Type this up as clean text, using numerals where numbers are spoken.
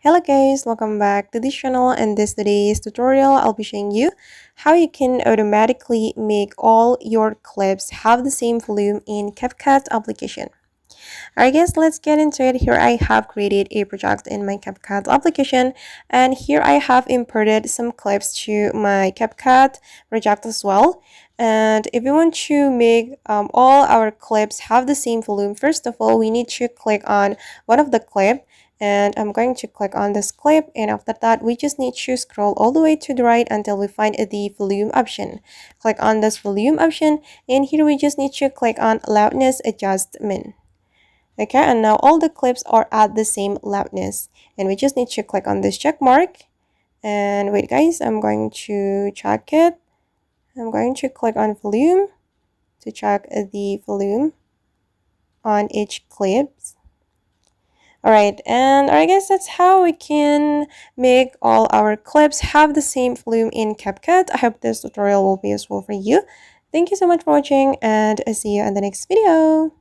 Hello guys, welcome back to this channel. And this today's tutorial I'll be showing you how you can automatically make all your clips have the same volume in CapCut application. Alright guys, let's get into it. Here I have created a project in my CapCut application, and here I have imported some clips to my CapCut project as well. And if you want to make all our clips have the same volume, first of all we need to click on one of the clip, and I'm going to click on this clip, and after that we just need to scroll all the way to the right until we find the volume option. Click on this volume option, and here we just need to click on loudness adjustment. Okay, and now all the clips are at the same loudness, and we just need to click on this check mark. And wait guys, I'm going to check it. I'm going to click on volume to check the volume on each clips. Alright, and I guess that's how we can make all our clips have the same volume in CapCut. I hope this tutorial will be useful for you. Thank you so much for watching, and I'll see you in the next video.